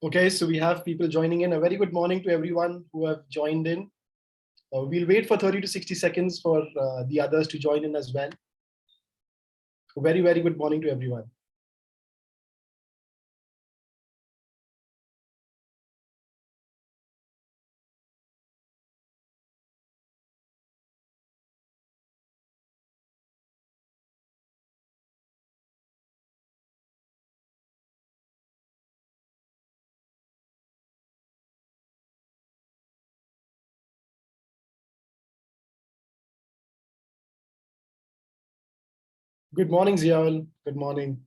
Okay, so we have people joining in. A very good morning to everyone who have joined in. We'll wait for 30 to 60 seconds for the others to join in as well. A very, very good morning to everyone. Good morning, Ziaul. Good morning.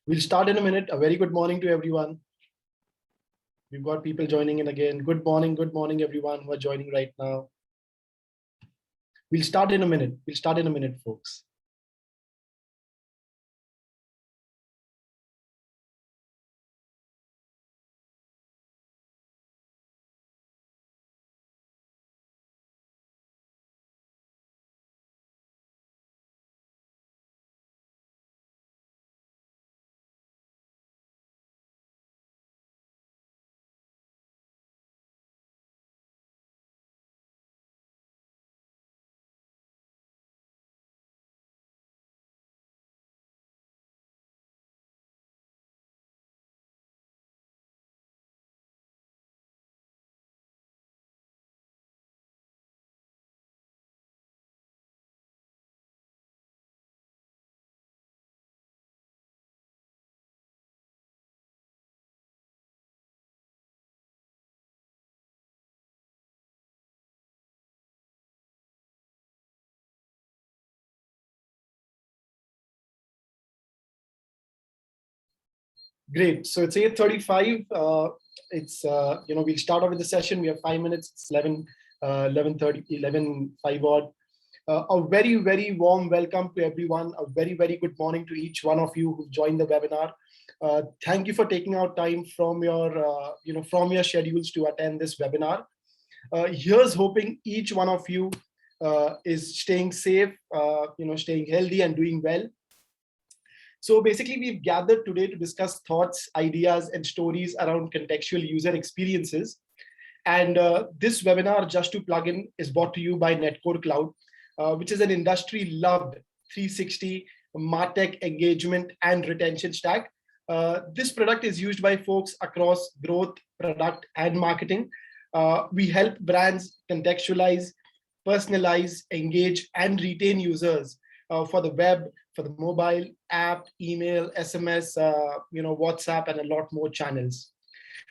We'll start in a minute. A very good morning to everyone. We've got people joining in again. Good morning, everyone who are joining right now. We'll start in a minute. We'll start in a minute, folks. Great. So it's 8:35. We'll start off with the session. We have 5 minutes. It's 11:30, 11:05 odd. A very, very warm welcome to everyone. A very, very good morning to each one of you who joined the webinar. Thank you for taking out time from your schedules to attend this webinar. Here's hoping each one of you is staying safe, staying healthy and doing well. So basically, we've gathered today to discuss thoughts, ideas, and stories around contextual user experiences. And this webinar, just to plug in, is brought to you by Netcore Cloud, which is an industry-loved 360 MarTech engagement and retention stack. This product is used by folks across growth, product, and marketing. We help brands contextualize, personalize, engage, and retain users for the web, for the mobile, app, email, SMS, WhatsApp, and a lot more channels.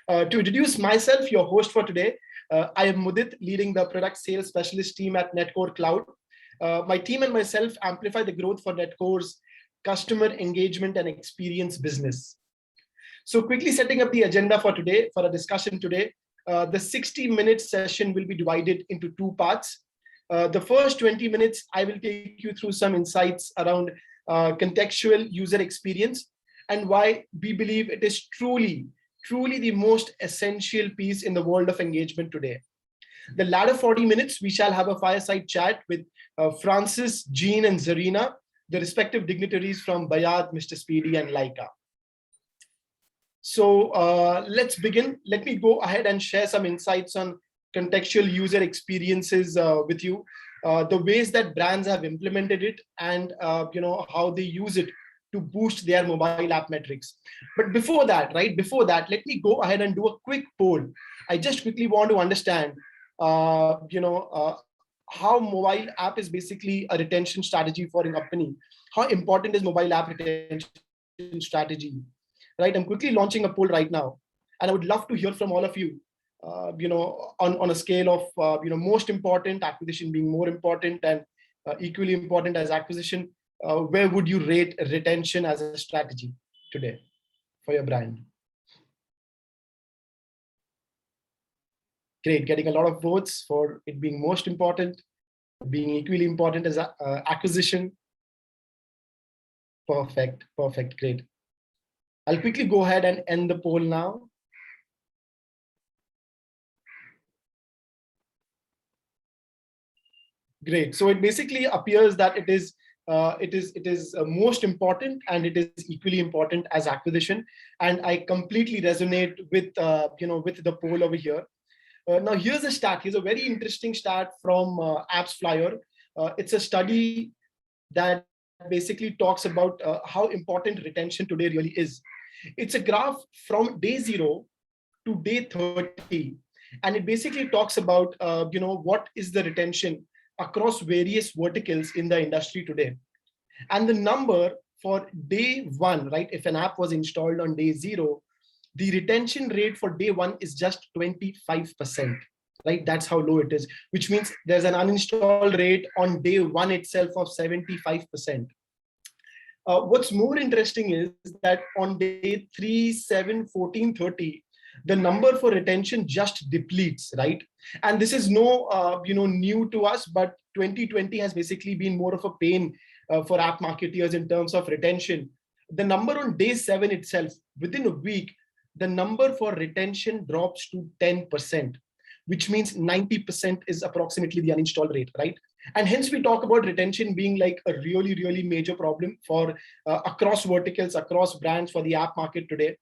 To introduce myself, your host for today, I am Mudit, leading the product sales specialist team at Netcore Cloud. My team and myself amplify the growth for Netcore's customer engagement and experience business. So quickly setting up the agenda for today, for a discussion today, the 60-minute session will be divided into two parts. The first 20 minutes, I will take you through some insights around contextual user experience and why we believe it is truly the most essential piece in the world of engagement today. The latter 40 minutes, we shall have a fireside chat with Francis, Jean, and Zarina, the respective dignitaries from Bayard, Mr. Speedy, and Laika. So let's begin. Let me go ahead and share some insights on contextual user experiences with you, the ways that brands have implemented it, and how they use it to boost their mobile app metrics. But before that, let me go ahead and do a quick poll. I just quickly want to understand, how mobile app is basically a retention strategy for a company. How important is mobile app retention strategy? Right, I'm quickly launching a poll right now, and I would love to hear from all of you. On a scale of most important, acquisition being more important, and equally important as acquisition, where would you rate retention as a strategy today for your brand? Great, getting a lot of votes for it being most important, being equally important as acquisition. Perfect, great. I'll quickly go ahead and end the poll now. Great. So it basically appears that it is most important, and it is equally important as acquisition. And I completely resonate with with the poll over here. Now here's a stat. Here's a very interesting stat from Apps Flyer. It's a study that basically talks about how important retention today really is. It's a graph from day 0 to day 30, and it basically talks about what is the retention across various verticals in the industry today. And the number for day 1, right, if an app was installed on day 0, the retention rate for day 1 is just 25%, right? That's how low it is, which means there's an uninstall rate on day 1 itself of 75%. What's more interesting is that on day 3, 7, 14, 30, the number for retention just depletes, right? And this is no new to us, but 2020 has basically been more of a pain for app marketeers in terms of retention. The number on day 7 itself, within a week, the number for retention drops to 10%, which means 90% is approximately the uninstall rate, right? And hence we talk about retention being like a really, really major problem for across verticals, across brands for the app market today.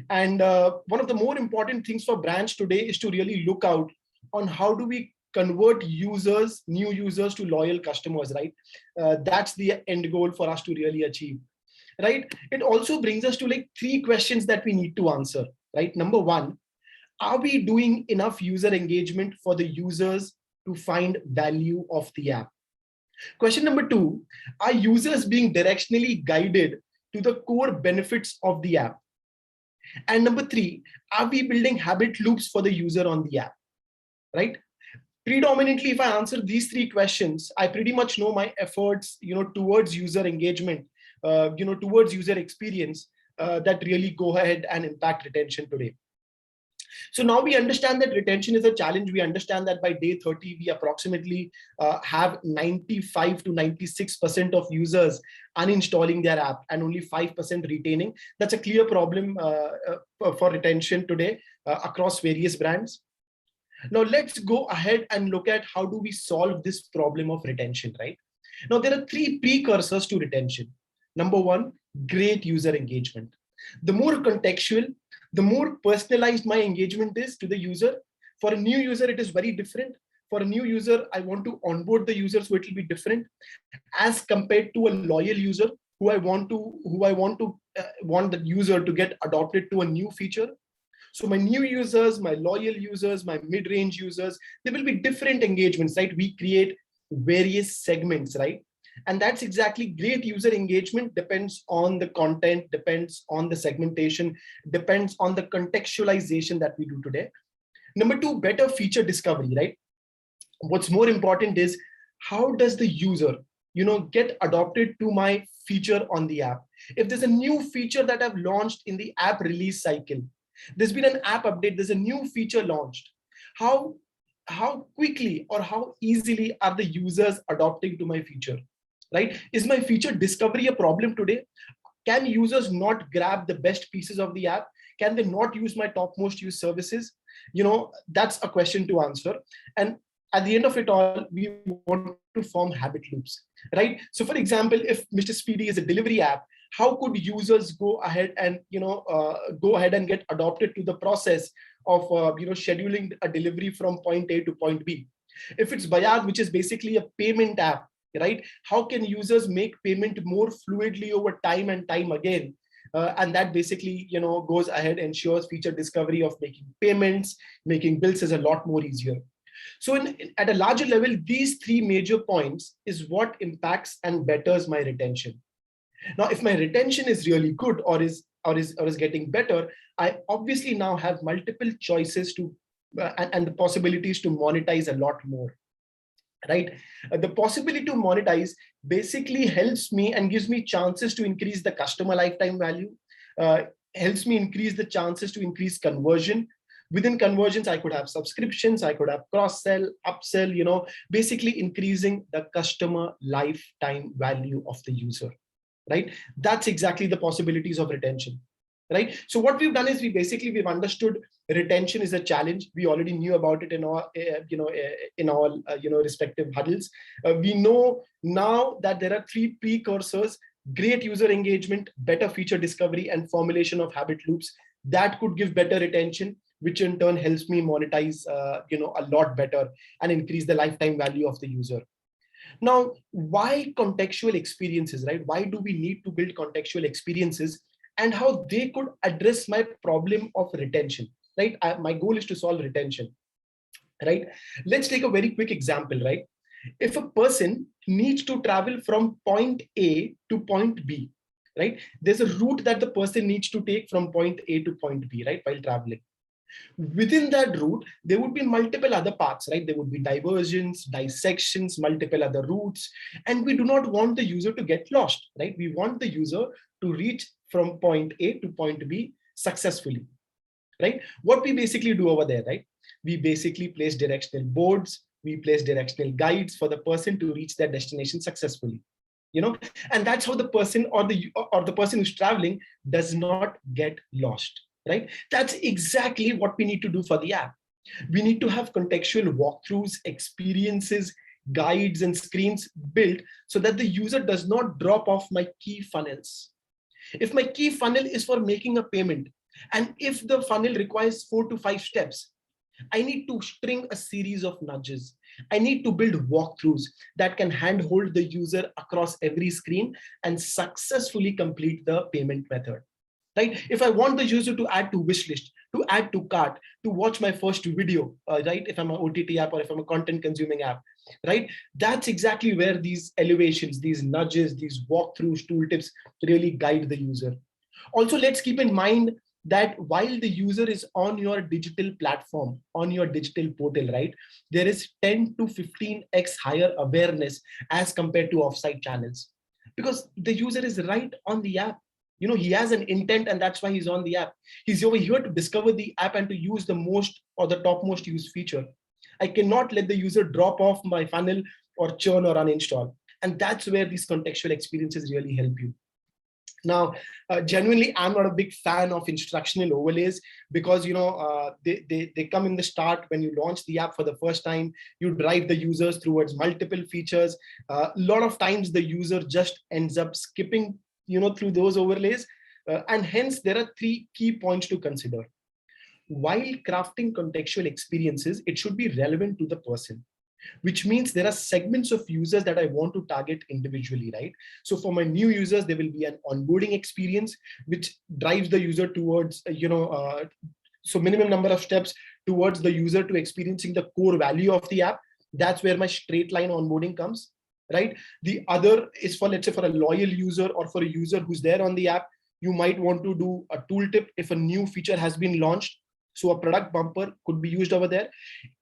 And one of the more important things for brands today is to really look out on how do we convert users, new users, to loyal customers, right? That's the end goal for us to really achieve, right? It also brings us to like 3 questions that we need to answer, right? Number 1, are we doing enough user engagement for the users to find value of the app? Question number 2, are users being directionally guided to the core benefits of the app? And number 3, are we building habit loops for the user on the app, right? Predominantly, if I answer these 3 questions, I pretty much know my efforts, towards user engagement, towards user experience, that really go ahead and impact retention today. So now we understand that retention is a challenge. We understand that by day 30, we approximately have 95 to 96% of users uninstalling their app and only 5% retaining. That's a clear problem for retention today across various brands. Now let's go ahead and look at how do we solve this problem of retention, right? Now there are 3 precursors to retention. Number 1, great user engagement. The more contextual, the more personalized my engagement is to the user. For a new user, it is very different. For a new user, I want to onboard the user, so it will be different as compared to a loyal user who I want the user to get adopted to a new feature. So my new users, my loyal users, my mid-range users, there will be different engagements, right? We create various segments, right? And that's exactly great user engagement depends on the content, depends on the segmentation, depends on the contextualization that we do today. Number 2, better feature discovery, right? What's more important is how does the user, get adopted to my feature on the app? If there's a new feature that I've launched in the app release cycle, there's been an app update, there's a new feature launched, how quickly or how easily are the users adopting to my feature, right? Is my feature discovery a problem today? Can users not grab the best pieces of the app? Can they not use my topmost use services? That's a question to answer. And at the end of it all, we want to form habit loops, right? So for example, if Mr. Speedy is a delivery app, how could users go ahead and get adopted to the process of scheduling a delivery from point A to point B. If it's Bayad, which is basically a payment app, right? How can users make payment more fluidly over time and time again? And that basically, goes ahead and ensures feature discovery of making payments, making bills is a lot more easier. So at a larger level, these three major points is what impacts and betters my retention. Now, if my retention is really good or is getting better, I obviously now have multiple choices to and the possibilities to monetize a lot more. Right? The possibility to monetize basically helps me and gives me chances to increase the customer lifetime value, helps me increase the chances to increase conversion. Within conversions, I could have subscriptions, I could have cross-sell, upsell, basically increasing the customer lifetime value of the user, right? That's exactly the possibilities of retention. Right. So what we've done is we've understood retention is a challenge. We already knew about it in our, in all, respective huddles. We know now that there are three precursors: great user engagement, better feature discovery, and formulation of habit loops that could give better retention, which in turn helps me monetize, a lot better and increase the lifetime value of the user. Now, why contextual experiences, right? Why do we need to build contextual experiences, and how they could address my problem of retention, right? My goal is to solve retention, right? Let's take a very quick example, right? If a person needs to travel from point A to point B, right? There's a route that the person needs to take from point A to point B, right? While traveling. Within that route, there would be multiple other paths, right? There would be diversions, dissections, multiple other routes, and we do not want the user to get lost, right? We want the user to reach from point A to point B successfully, right? What we basically do over there, right? We basically place directional boards, we place directional guides for the person to reach their destination successfully, and that's how the person or the person who's traveling does not get lost, right? That's exactly what we need to do for the app. We need to have contextual walkthroughs, experiences, guides, and screens built so that the user does not drop off my key funnels. If my key funnel is for making a payment, and if the funnel requires 4 to 5 steps, I need to string a series of nudges. I need to build walkthroughs that can handhold the user across every screen and successfully complete the payment method. Right? If I want the user to add to wish list, to add to cart, to watch my first video, right? If I'm an OTT app or if I'm a content consuming app, right? That's exactly where these elevations, these nudges, these walkthroughs, tooltips really guide the user. Also, let's keep in mind that while the user is on your digital platform, on your digital portal, right, there is 10 to 15x higher awareness as compared to offsite channels, because the user is right on the app. He has an intent, and that's why he's on the app. He's over here to discover the app and to use the most or the topmost used feature. I cannot let the user drop off my funnel or churn or uninstall. And that's where these contextual experiences really help you. Now, genuinely, I'm not a big fan of instructional overlays because, they come in the start when you launch the app for the first time. You drive the users towards multiple features. A lot of times the user just ends up skipping, through those overlays. And hence, there are 3 key points to consider. While crafting contextual experiences, it should be relevant to the person, which means there are segments of users that I want to target individually, right? So for my new users, there will be an onboarding experience, which drives the user towards, so minimum number of steps towards the user to experiencing the core value of the app. That's where my straight line onboarding comes, right? The other is for, let's say, for a loyal user or for a user who's there on the app, you might want to do a tooltip if a new feature has been launched. So a product bumper could be used over there.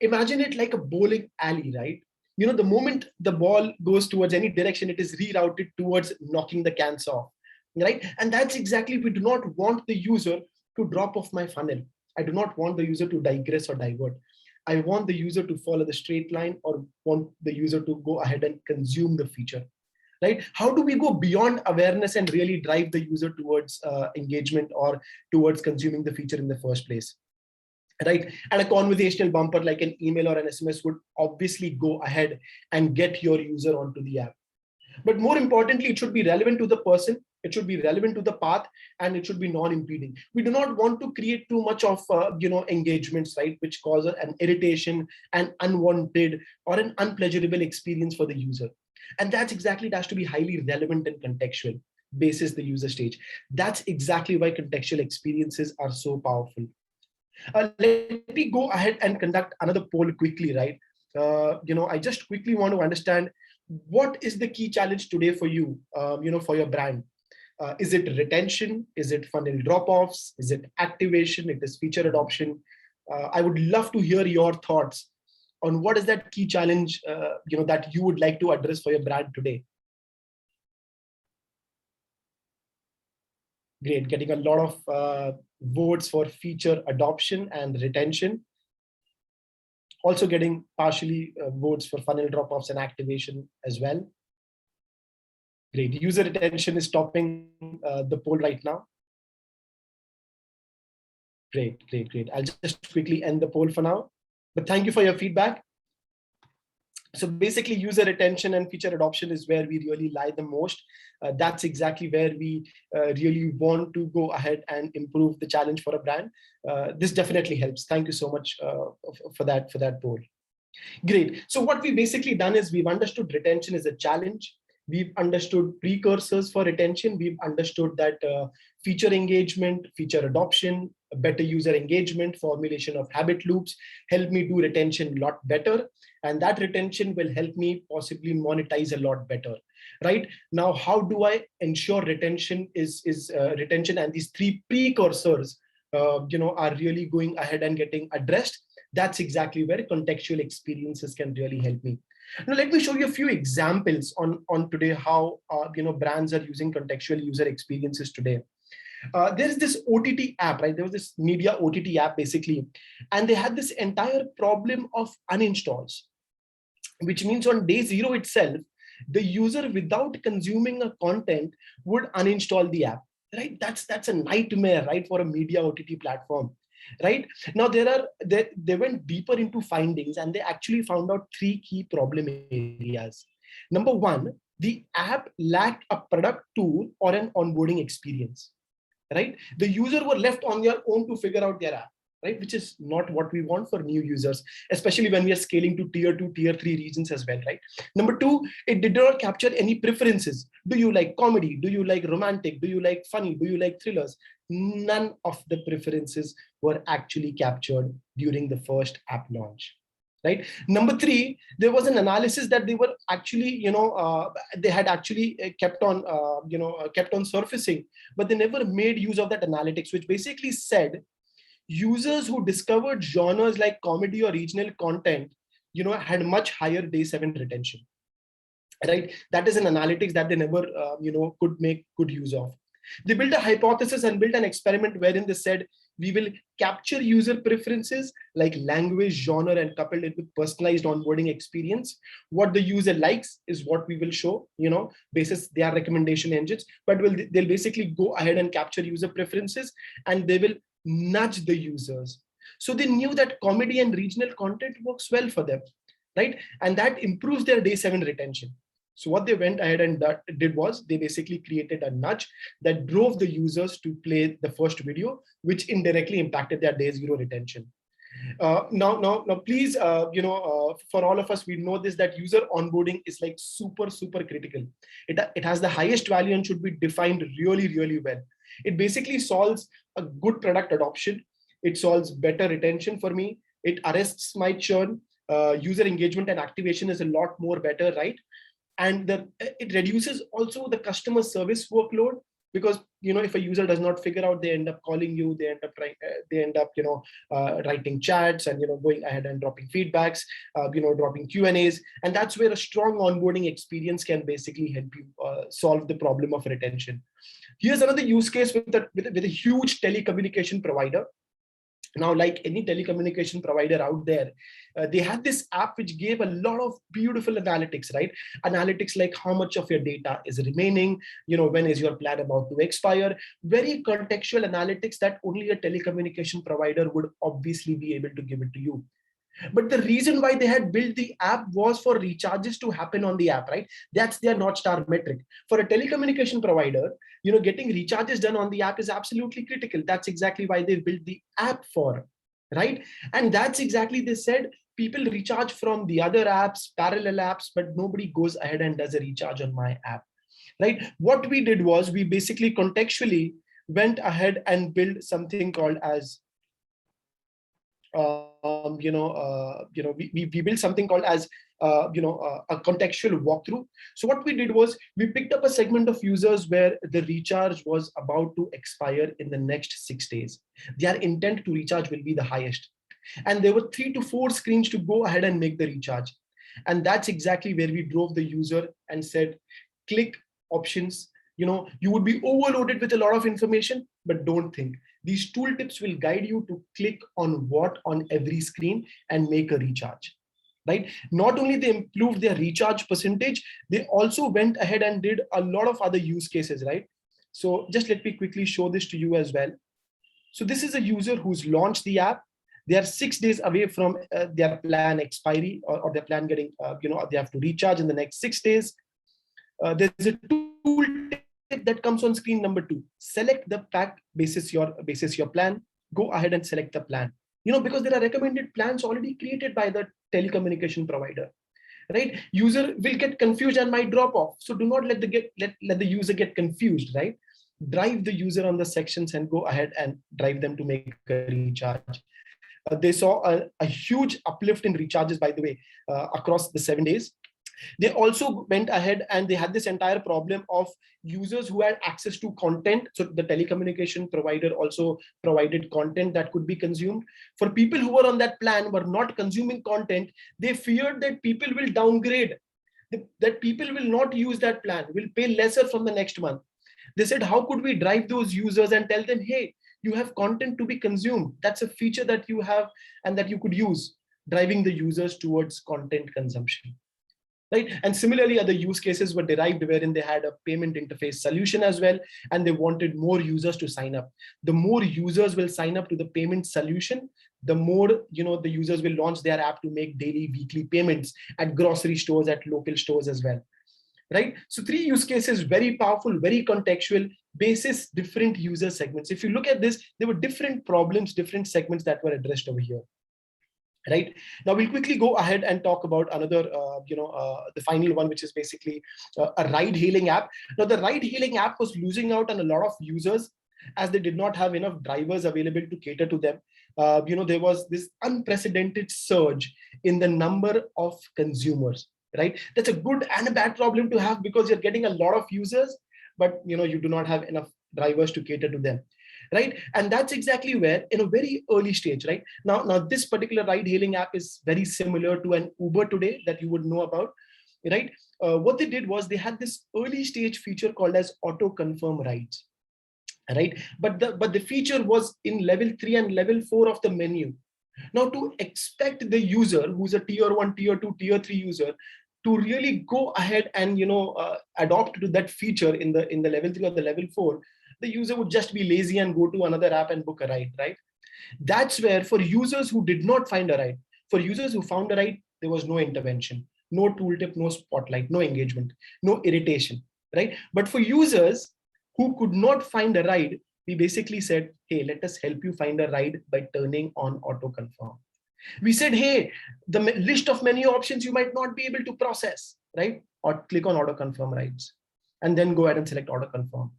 Imagine it like a bowling alley, right? The moment the ball goes towards any direction, it is rerouted towards knocking the cans off, right? And that's exactly, we do not want the user to drop off my funnel. I do not want the user to digress or divert. I want the user to follow the straight line or want the user to go ahead and consume the feature, right? How do we go beyond awareness and really drive the user towards engagement or towards consuming the feature in the first place? Right? And a conversational bumper like an email or an SMS would obviously go ahead and get your user onto the app. But more importantly, it should be relevant to the person, it should be relevant to the path, and it should be non-impeding. We do not want to create too much of engagements, right, which cause an irritation, an unwanted or an unpleasurable experience for the user. And that's exactly, it has to be highly relevant and contextual basis the user stage. That's exactly why contextual experiences are so powerful. Let me go ahead and conduct another poll quickly, right? I just quickly want to understand, what is the key challenge today for you, for your brand? Is it retention? Is it funnel drop-offs? Is it activation? It is feature adoption? I would love to hear your thoughts on what is that key challenge, that you would like to address for your brand today. Great, getting a lot of votes for feature adoption and retention. Also getting partially votes for funnel drop-offs and activation as well. Great, user retention is topping the poll right now. Great, great, great. I'll just quickly end the poll for now, but thank you for your feedback. So basically, user retention and feature adoption is where we really lie the most. That's exactly where we really want to go ahead and improve the challenge for a brand. This definitely helps. Thank you so much for that poll. Great. So what we've basically done is we've understood retention is a challenge. We've understood precursors for retention. We've understood that feature engagement, feature adoption, better user engagement, formulation of habit loops help me do retention a lot better. And that retention will help me possibly monetize a lot better. Right now, how do I ensure retention is retention, and these three precursors are really going ahead and getting addressed? That's exactly where contextual experiences can really help me. Now, let me show you a few examples on today how brands are using contextual user experiences today. There's this OTT app, right? There was this media OTT app basically, and they had this entire problem of uninstalls, which means on day zero itself, the user without consuming a content would uninstall the app, right? That's a nightmare, right, for a media OTT platform. Right now, they went deeper into findings, and they actually found out three key problem areas. Number one, the app lacked a product tool or an onboarding experience. Right, the user were left on their own to figure out their app, right, which is not what we want for new users, especially when we are scaling to tier 2, tier 3 regions as well. Right. Number two, it did not capture any preferences. Do you like comedy? Do you like romantic? Do you like funny? Do you like thrillers? None of the preferences were actually captured during the first app launch. Right. Number three, there was an analysis that they were actually, they had actually kept on surfacing, but they never made use of that analytics, which basically said users who discovered genres like comedy or regional content, had much higher day 7 retention. Right. That is an analytics that they never, could make good use of. They built a hypothesis and built an experiment wherein they said, we will capture user preferences like language, genre, and coupled it with personalized onboarding experience. What the user likes is what we will show, basis their recommendation engines, but they'll basically go ahead and capture user preferences, and they will nudge the users. So they knew that comedy and regional content works well for them, right? And that improves their day 7 retention. So what they went ahead and did was they basically created a nudge that drove the users to play the first video, which indirectly impacted their day 0 retention. Now, please, for all of us, we know this, that user onboarding is like super, super critical. It has the highest value and should be defined really, really well. It basically solves a good product adoption. It solves better retention for me. It arrests my churn. User engagement and activation is a lot more better, right? And it reduces also the customer service workload, because if a user does not figure out, they end up calling you, they end up writing chats and going ahead and dropping feedbacks, dropping Q&As, and that's where a strong onboarding experience can basically help you solve the problem of retention. Here's another use case with a huge telecommunication provider. Now, like any telecommunication provider out there, they had this app which gave a lot of beautiful analytics, right? Analytics like how much of your data is remaining, when is your plan about to expire, very contextual analytics that only a telecommunication provider would obviously be able to give it to you. But the reason why they had built the app was for recharges to happen on the app, right? That's their North Star metric. For a telecommunication provider, getting recharges done on the app is absolutely critical. That's exactly why they built the app for, right? And that's exactly they said, people recharge from the other apps, parallel apps, but nobody goes ahead and does a recharge on my app, right? What we did was we basically contextually went ahead and built something called as we built something called as a contextual walkthrough. So what we did was we picked up a segment of users where the recharge was about to expire in the next 6 days. Their intent to recharge will be the highest, and there were 3 to 4 screens to go ahead and make the recharge. And that's exactly where we drove the user and said, click options. You would be overloaded with a lot of information, but don't think. These tooltips will guide you to click on what on every screen and make a recharge, right? Not only they improved their recharge percentage, they also went ahead and did a lot of other use cases, right? So just let me quickly show this to you as well. So this is a user who's launched the app. They are 6 days away from their plan expiry, or their plan getting, they have to recharge in the next 6 days. There's a tool tip that comes on screen number 2. Select the pack basis your plan. Go ahead and select the plan. Because there are recommended plans already created by the telecommunication provider, right? User will get confused and might drop off. So do not let the user get confused, right? Drive the user on the sections and go ahead and drive them to make a recharge. They saw a huge uplift in recharges, by the way, across the 7 days. They also went ahead and they had this entire problem of users who had access to content. So the telecommunication provider also provided content that could be consumed. For people who were on that plan were not consuming content, they feared that people will downgrade, that people will not use that plan, will pay lesser from the next month. They said, how could we drive those users and tell them, hey, you have content to be consumed. That's a feature that you have and that you could use, driving the users towards content consumption. Right. And similarly, other use cases were derived wherein they had a payment interface solution as well, and they wanted more users to sign up. The more users will sign up to the payment solution, the more the users will launch their app to make daily, weekly payments at grocery stores, at local stores as well. Right. So 3 use cases, very powerful, very contextual, basis different user segments. If you look at this, there were different problems, different segments that were addressed over here. Right. Now we'll quickly go ahead and talk about another, the final one, which is basically a ride-hailing app. Now the ride-hailing app was losing out on a lot of users as they did not have enough drivers available to cater to them. There was this unprecedented surge in the number of consumers. Right. That's a good and a bad problem to have, because you're getting a lot of users, but you do not have enough drivers to cater to them. Right. And that's exactly where, in a very early stage, right? Now this particular ride hailing app is very similar to an Uber today that you would know about, right? What they did was they had this early stage feature called as auto confirm rides, right? But the feature was in level 3 and level 4 of the menu. Now, to expect the user who's a tier 1, tier 2, tier 3 user to really go ahead and adopt to that feature in the level 3 or the level 4, the user would just be lazy and go to another app and book a ride, right? That's where, for users who did not find a ride, for users who found a ride, there was no intervention, no tooltip, no spotlight, no engagement, no irritation, right? But for users who could not find a ride, we basically said, hey, let us help you find a ride by turning on auto confirm. We said, hey, the list of menu options you might not be able to process, right? Or click on auto confirm rides and then go ahead and select auto confirm.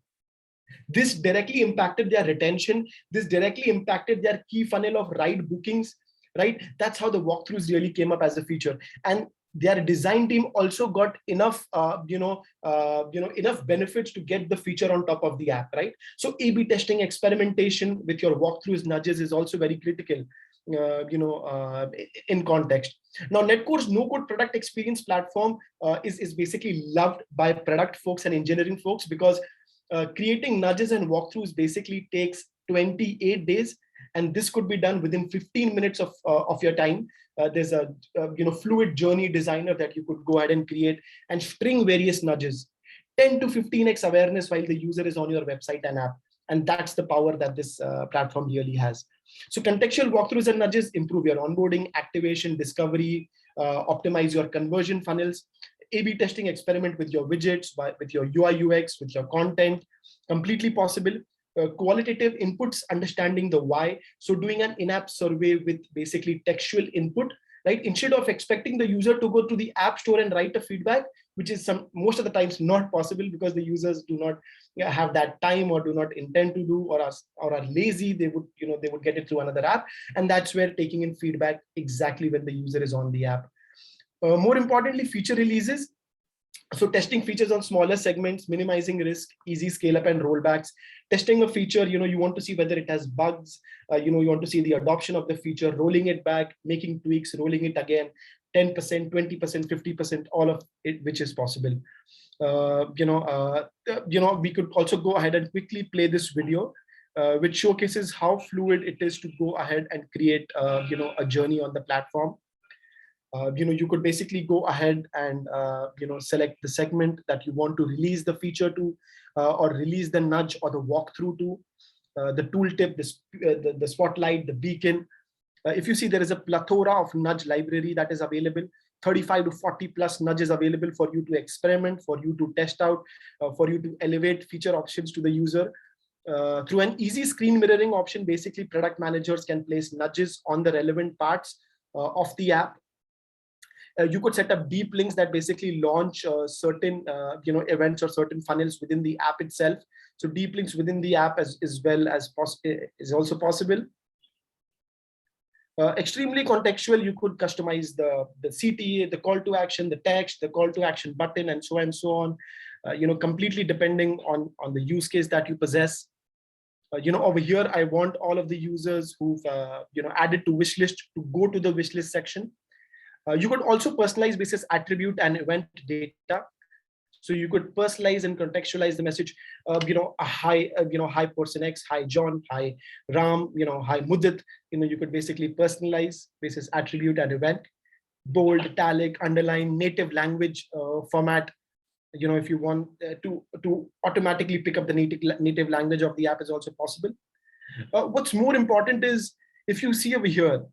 This directly impacted their retention. This directly impacted their key funnel of ride bookings, right? That's how the walkthroughs really came up as a feature. And their design team also got enough, enough benefits to get the feature on top of the app, right? So A/B testing, experimentation with your walkthroughs nudges is also very critical. In context. Now, Netcore's no-code product experience platform is basically loved by product folks and engineering folks, because creating nudges and walkthroughs basically takes 28 days, and this could be done within 15 minutes of your time. There's a fluid journey designer that you could go ahead and create and string various nudges. 10 to 15x awareness while the user is on your website and app, and that's the power that this platform really has. So contextual walkthroughs and nudges improve your onboarding, activation, discovery, optimize your conversion funnels. A/B testing experiment with your widgets, with your UI UX, with your content, completely possible. Qualitative inputs, understanding the why. So doing an in-app survey with basically textual input, right? Instead of expecting the user to go to the app store and write a feedback, which is most of the times not possible because the users do not have that time or do not intend to do, or are lazy. They would get it through another app, and that's where taking in feedback exactly when the user is on the app. More importantly, feature releases. So testing features on smaller segments, minimizing risk, easy scale up and rollbacks. Testing a feature, you want to see whether it has bugs, you want to see the adoption of the feature, rolling it back, making tweaks, rolling it again, 10%, 20%, 50%, all of it, which is possible. We could also go ahead and quickly play this video, which showcases how fluid it is to go ahead and create, a journey on the platform. You could basically go ahead and select the segment that you want to release the feature to, or release the nudge or the walkthrough to. The tooltip, the spotlight, the beacon. If you see, there is a plethora of nudge library that is available. 35 to 40 plus nudges available for you to experiment, for you to test out, for you to elevate feature options to the user. Through an easy screen mirroring option, basically product managers can place nudges on the relevant parts of the app. You could set up deep links that basically launch certain events or certain funnels within the app itself. So deep links within the app as well as is also possible. Extremely contextual, you could customize the CTA, the call to action, the text, the call to action button, and so on. Completely depending on the use case that you possess. Over here, I want all of the users who've added to wishlist to go to the wishlist section. You could also personalize basis attribute and event data. So you could personalize and contextualize the message. Hi person X, hi John, hi Ram, hi Mudit. You could basically personalize basis attribute and event. Bold, italic, underline, native language format. If you want to automatically pick up the native language of the app is also possible. What's more important is, if you see over here,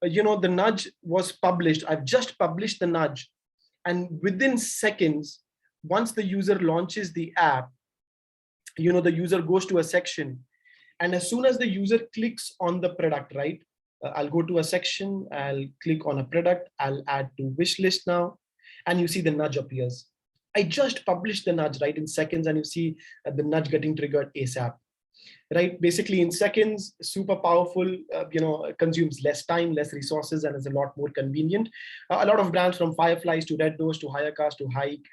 the nudge was published. I've just published the nudge, and within seconds, once the user launches the app, the user goes to a section, and as soon as the user clicks on the product, right? I'll go to a section, I'll click on a product, I'll add to wish list now, and you see the nudge appears. I just published the nudge, right, in seconds, and you see the nudge getting triggered ASAP. Right, basically in seconds, super powerful, consumes less time, less resources, and is a lot more convenient. A lot of brands, from Fireflies to Red Doors to Hirecast to Hike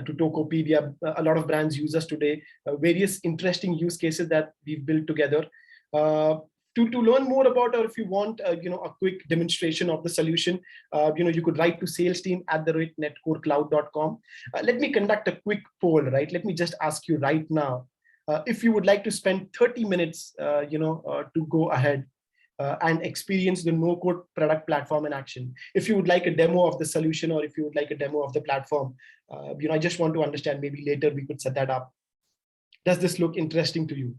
to Tokopedia, a lot of brands use us today. Various interesting use cases that we've built together. To learn more about, or if you want, a quick demonstration of the solution, you could write to salesteam@netcorecloud.com. Let me conduct a quick poll, right? Let me just ask you right now. If you would like to spend 30 minutes, to go ahead and experience the no-code product platform in action. If you would like a demo of the solution, or if you would like a demo of the platform, I just want to understand, maybe later we could set that up. Does this look interesting to you?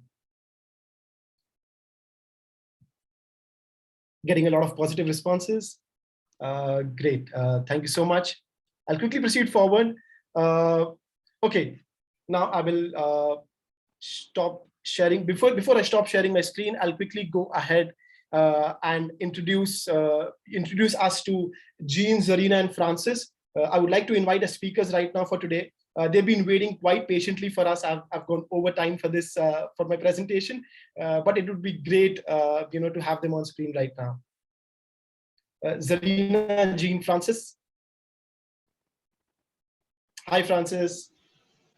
Getting a lot of positive responses. Great, thank you so much. I'll quickly proceed forward. Okay, now I will stop sharing. Before I stop sharing my screen, I'll quickly go ahead and introduce us to Jean, Zarina, and Francis. I would like to invite the speakers right now for today. They've been waiting quite patiently for us. I've gone over time for this for my presentation, but it would be great to have them on screen right now. Zarina, Jean, Francis. Hi, Francis.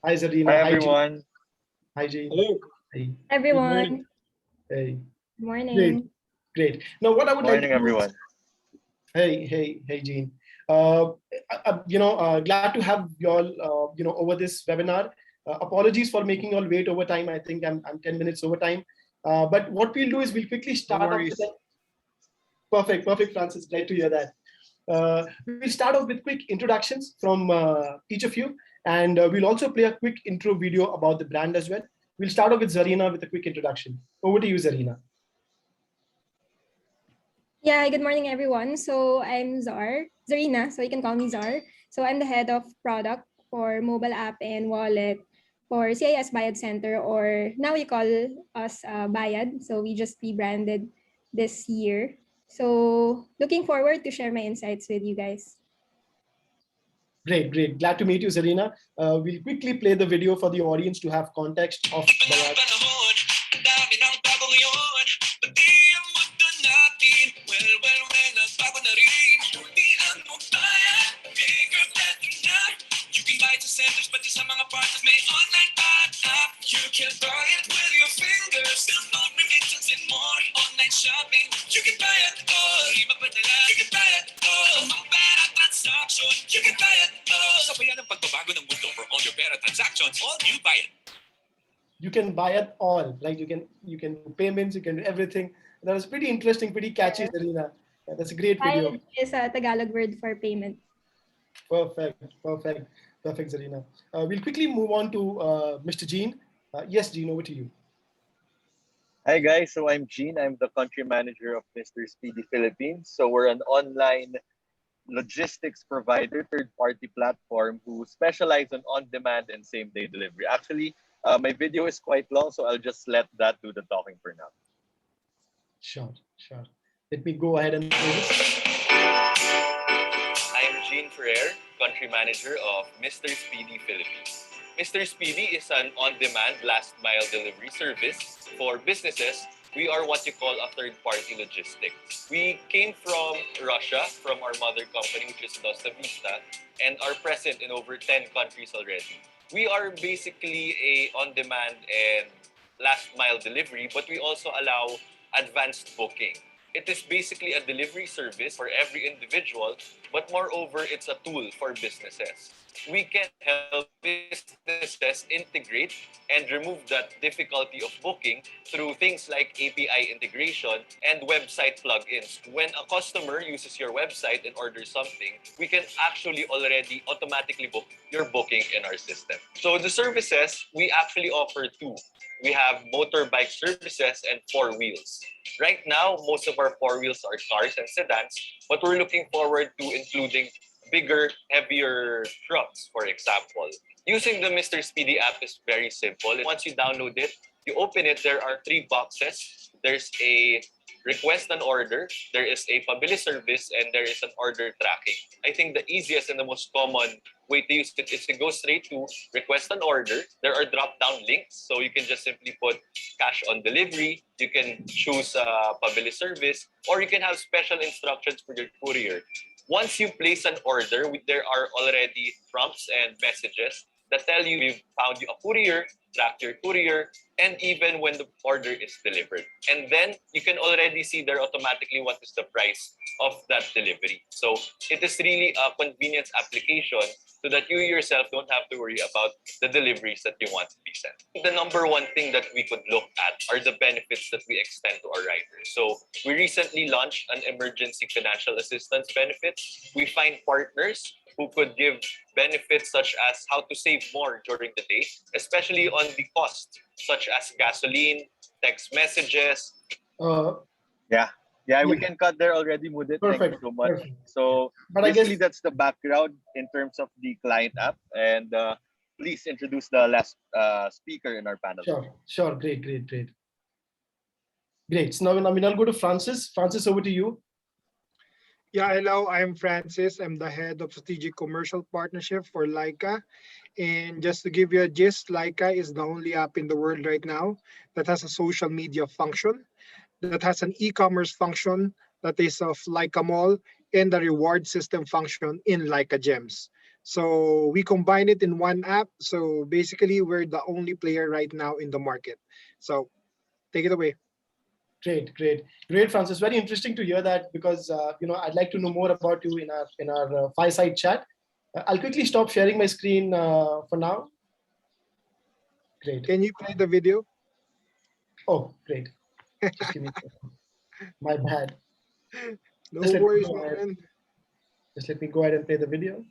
Hi, Zarina. Hi, everyone. Hi, Jean. Hello. Hey. Everyone. Hey. Good morning. Great. Now, what I would Morning, like to everyone. Hey, Jean. Glad to have you all, over this webinar. Apologies for making you all wait over time. I think I'm 10 minutes over time. But what we'll do is we'll quickly start off with that. Perfect, Francis. Glad to hear that. We'll start off with quick introductions from each of you, and we'll also play a quick intro video about the brand as well. We'll start off with Zarina with a quick introduction. Over to you, Zarina. Yeah, good morning, everyone. So I'm Zarina, so you can call me Zar. So I'm the head of product for mobile app and wallet for CIS Bayad Center, or now we call us Bayad. So we just rebranded this year. So looking forward to share my insights with you guys. Great, great. Glad to meet you, Serena. We'll quickly play the video for the audience to have context of Bayad. Centers, but sa mga partners may online app. You can buy it with your fingers. Download remittance and more. Online shopping, you can buy it all. Di mapadala, you can buy it all. Mga pera transaction, you can buy it all. Sabayan ang pagbabago ng mundo for all your pera transactions. All you buy it. You can buy it all. Like you can do payments, you can do everything. That was pretty interesting, pretty catchy, Serena. Yeah, that's a great video. Bayad is a Tagalog word for payment. Perfect, perfect, perfect, Zarina. We'll quickly move on to Mr. Gene. Yes, Gene, over to you. Hi guys, so I'm Gene. I'm the country manager of Mr. Speedy Philippines. So we're an online logistics provider, third-party platform who specialize on-demand and same-day delivery. Actually, my video is quite long, so I'll just let that do the talking for now. Sure, sure. Let me go ahead and play this. I'm Gene Ferrer, country manager of Mr. Speedy Philippines. Mr. Speedy is an on-demand last-mile delivery service for businesses. We are what you call a third-party logistics. We came from Russia, from our mother company, which is Dosta Vista, and are present in over 10 countries already. We are basically a on-demand and last-mile delivery, but we also allow advanced booking. It is basically a delivery service for every individual, but moreover, it's a tool for businesses. We can help businesses integrate and remove that difficulty of booking through things like API integration and website plugins. When a customer uses your website and orders something, we can actually already automatically book your booking in our system. So the services, we actually offer two. We have motorbike services and four wheels. Right now, most of our four wheels are cars and sedans, but we're looking forward to including bigger, heavier trucks, for example. Using the Mr. Speedy app is very simple. Once you download it, you open it, there are three boxes. There's a request an order, there is a pabili service, and there is an order tracking. I think the easiest and the most common way to use it is to go straight to request an order. There are drop-down links, so you can just simply put cash on delivery. You can choose pabili service, or you can have special instructions for your courier. Once you place an order, there are already prompts and messages that tell you we've found you a courier, track your courier, and even when the order is delivered. And then you can already see there automatically what is the price of that delivery. So it is really a convenience application so that you yourself don't have to worry about the deliveries that you want to be sent. The number one thing that we could look at are the benefits that we extend to our riders. So we recently launched an emergency financial assistance benefit. We find partners who could give benefits such as how to save more during the day, especially on the cost, such as gasoline, text messages. Yeah, we can cut there already, Mudit. Thank you so much. Perfect. So But basically, that's the background in terms of the client app. And please introduce the last speaker in our panel. Sure. Great. So now I'll go to Francis. Francis, over to you. Yeah, hello, I'm Francis. I'm the head of strategic commercial partnership for Laika. And just to give you a gist, Laika is the only app in the world right now that has a social media function, that has an e-commerce function that is of Laika Mall, and the reward system function in Laika Gems. So we combine it in one app. So basically, we're the only player right now in the market. So take it away. Great, Francis. Very interesting to hear that because I'd like to know more about you in our fireside chat. I'll quickly stop sharing my screen for now. Great. Can you play the video? Oh, great. Just give me a second. My bad. No worries, man. Just let me go ahead and play the video.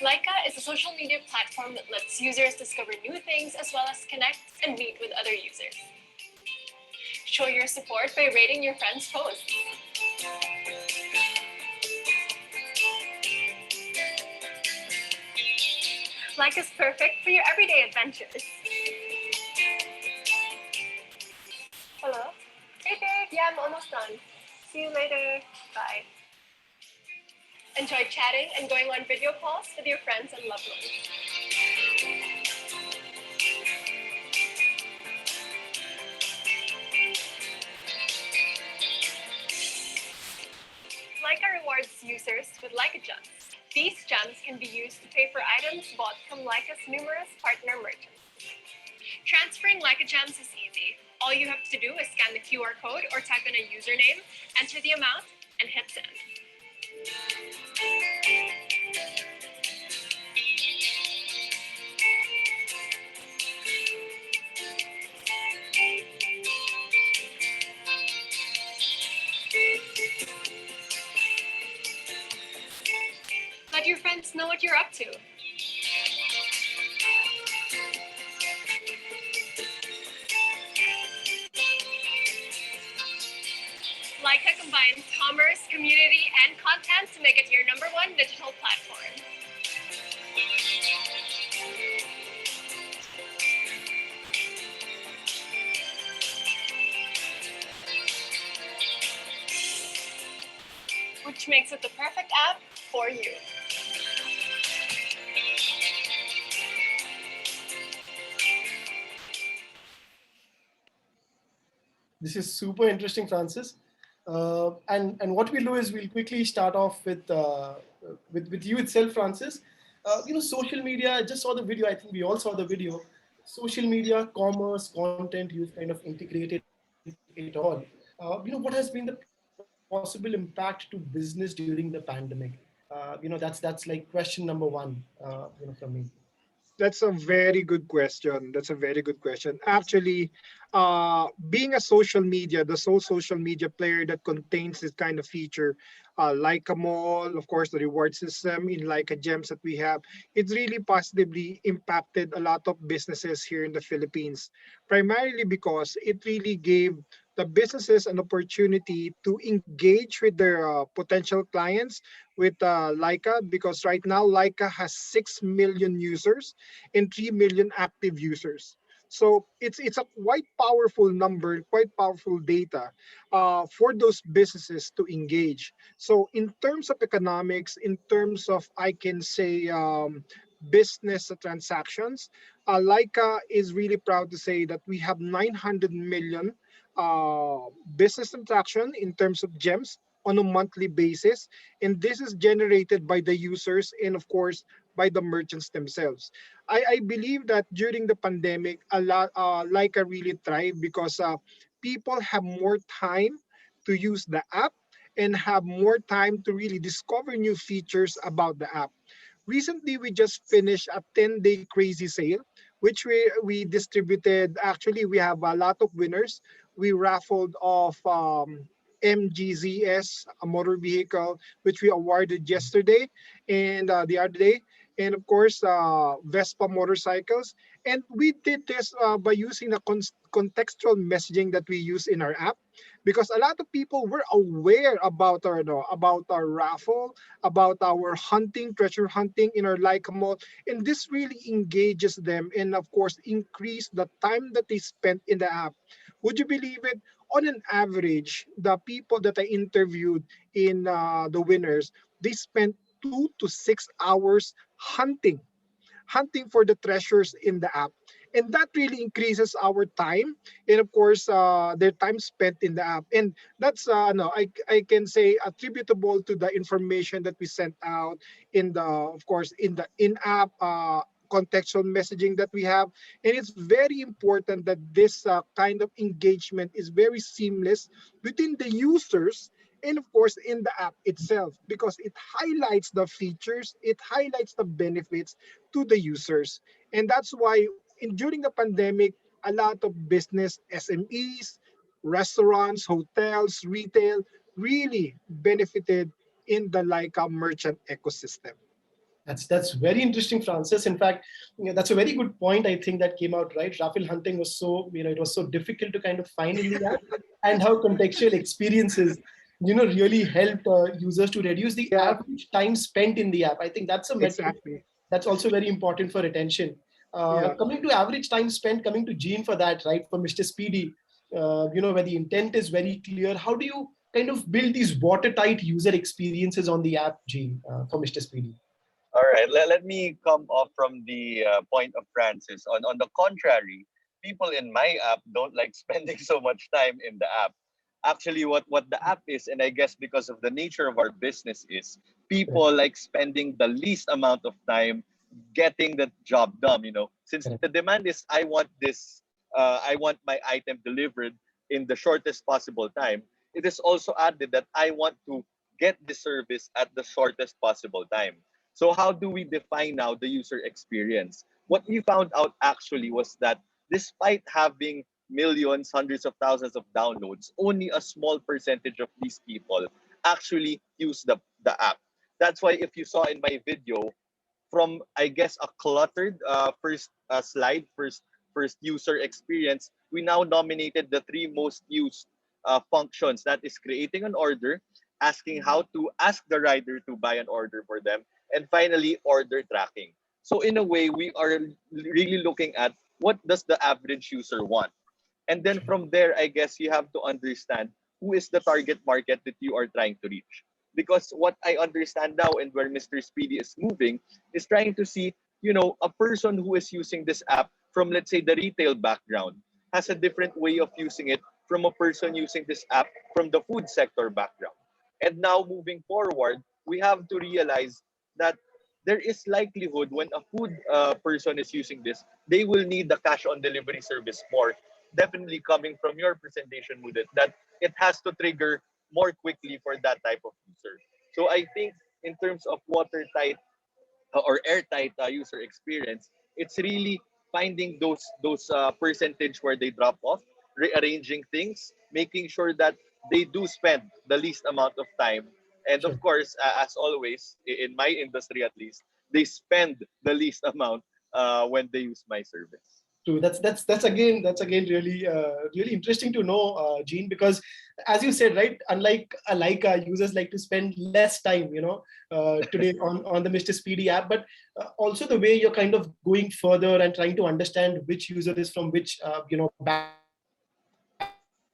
Laika is is a social media platform that lets users discover new things as well as connect and meet with other users. Show your support by rating your friends' posts. Like is perfect for your everyday adventures. Hello? Hey babe, yeah, I'm almost done. See you later. Bye. Enjoy chatting and going on video calls with your friends and loved ones. Leica rewards users with Leica gems. These gems can be used to pay for items bought from Leica's numerous partner merchants. Transferring Leica gems is easy. All you have to do is scan the QR code or type in a username, enter the amount, and hit send. Let your friends know what you're up to. Leica combines commerce, community, and content to make it your #1 digital platform. Which makes it the perfect app for you. This is super interesting, Francis. And what we'll do is we'll quickly start off with you itself, Francis. Social media. I just saw the video. I think we all saw the video. Social media, commerce, content. You've kind of integrated it all. What has been the possible impact to business during the pandemic? That's like question number one. From me. That's a very good question. That's a very good question. Actually, being a social media, the sole social media player that contains this kind of feature, like a mall, of course, the reward system in like a gems that we have, it's really positively impacted a lot of businesses here in the Philippines, primarily because it really gave the businesses an opportunity to engage with their potential clients with Leica, because right now Leica has 6 million users and 3 million active users. So it's a quite powerful number, quite powerful data for those businesses to engage. So in terms of economics, in terms of I can say business transactions, Leica is really proud to say that we have 900 million business transaction in terms of gems on a monthly basis, and this is generated by the users and of course by the merchants themselves. I believe that during the pandemic, a lot Leica really thrived because people have more time to use the app and have more time to really discover new features about the app. Recently we just finished a 10-day crazy sale, which we distributed. Actually, we have a lot of winners. We raffled off MGZS, a motor vehicle, which we awarded yesterday and the other day, and of course Vespa motorcycles. And we did this by using the contextual messaging that we use in our app, because a lot of people were aware about our no, about our raffle, about our hunting, treasure hunting in our like mode, and this really engages them and of course increase the time that they spent in the app. Would you believe it? On an average, the people that I interviewed in the winners, they spent 2 to 6 hours hunting for the treasures in the app. And that really increases our time and of course their time spent in the app. And that's no, I can say attributable to the information that we sent out in the of course in the in-app contextual messaging that we have. And it's very important that this kind of engagement is very seamless between the users and of course in the app itself, because it highlights the features, it highlights the benefits to the users. And that's why during the pandemic, a lot of business SMEs, restaurants, hotels, retail really benefited in the Leica merchant ecosystem. That's very interesting, Francis. In fact, that's a very good point. I think that came out right. Raffle hunting was so it was so difficult to kind of find in the app, and how contextual experiences really helped users to reduce the Yeah, average time spent in the app. I think that's a metric exactly. that's also very important for retention. Yeah. Coming to average time spent, coming to Gene for that, right? For Mr. Speedy, where the intent is very clear. How do you kind of build these watertight user experiences on the app, Gene, for Mr. Speedy? All right, let me come off from the point of Francis. On the contrary, people in my app don't like spending so much time in the app. Actually, what the app is, and I guess because of the nature of our business is, Correct. people like spending the least amount of time getting the job done. Since Correct. the demand is, I want my item delivered in the shortest possible time. It is also added that I want to get the service at the shortest possible time. So how do we define now the user experience? What we found out actually was that despite having millions, hundreds of thousands of downloads, only a small percentage of these people actually use the app. That's why if you saw in my video, from I guess a cluttered first slide, first user experience, we now nominated the three most used functions. That is creating an order, asking how to ask the rider to buy an order for them, and finally order tracking. So in a way, we are really looking at what does the average user want, and then from there, I guess you have to understand who is the target market that you are trying to reach. Because what I understand now and where Mr. Speedy is moving is trying to see, a person who is using this app from, let's say, the retail background has a different way of using it from a person using this app from the food sector background. And now moving forward, we have to realize that there is likelihood when a food person is using this, they will need the cash on delivery service more. Definitely coming from your presentation with it, that it has to trigger more quickly for that type of user. So I think in terms of watertight or airtight user experience, it's really finding those percentage where they drop off, rearranging things, making sure that they do spend the least amount of time, and of Sure. course, as always, in my industry at least, they spend the least amount when they use my service. True. That's again really interesting to know, Gene, because as you said, right, unlike a Leica, users like to spend less time, today on the Mr. Speedy app, but also the way you're kind of going further and trying to understand which user is from which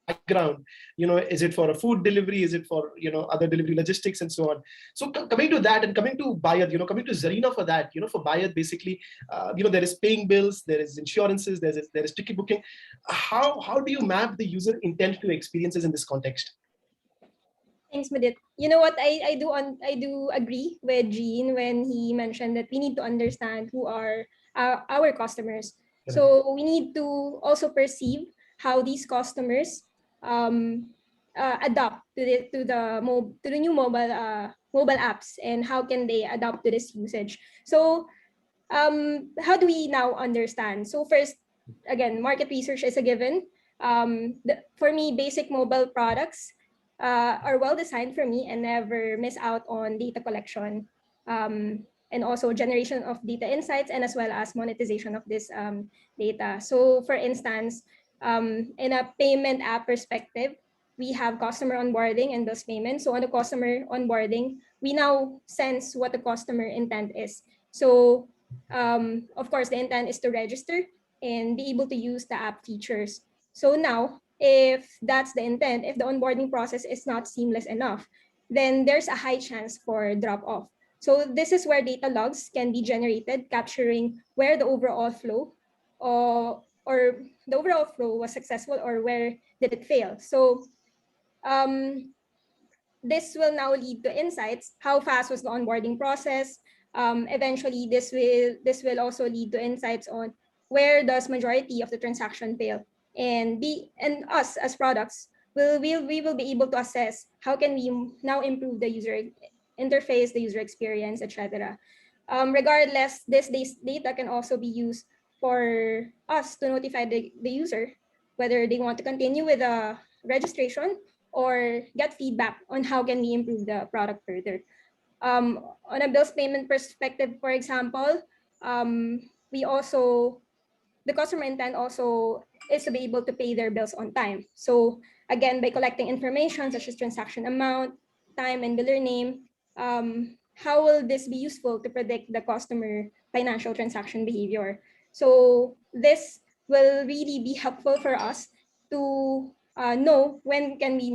background. Is it for a food delivery? Is it for other delivery logistics and so on? So coming to that and coming to Bayad, coming to Zarina for that, for Bayad basically, there is paying bills, there is insurances, there is ticket booking. How do you map the user intent to experiences in this context? Thanks, Madit. You know what? I do agree with Gene when he mentioned that we need to understand who are our customers. Correct. So we need to also perceive how these customers um, adapt to the new mobile apps, and how can they adapt to this usage. So how do we now understand? So first, again, market research is a given. For me, basic mobile products are well designed for me and never miss out on data collection, and also generation of data insights, and as well as monetization of this data. So for instance, in a payment app perspective, we have customer onboarding and those payments. So on the customer onboarding, we now sense what the customer intent is. So of course, the intent is to register and be able to use the app features. So now, if that's the intent, if the onboarding process is not seamless enough, then there's a high chance for drop off. So this is where data logs can be generated, capturing where the overall flow or the overall flow was successful, or where did it fail. So um, this will now lead to insights. How fast was the onboarding process? Eventually, this will also lead to insights on where does majority of the transaction fail, and us as products we will be able to assess how can we now improve the user interface, the user experience, etc. Regardless, this data can also be used for us to notify the user whether they want to continue with a registration or get feedback on how can we improve the product further. On a bills payment perspective, for example, we also the customer intent also is to be able to pay their bills on time. So again, by collecting information such as transaction amount, time, and biller name, how will this be useful to predict the customer financial transaction behavior? So this will really be helpful for us to know when can we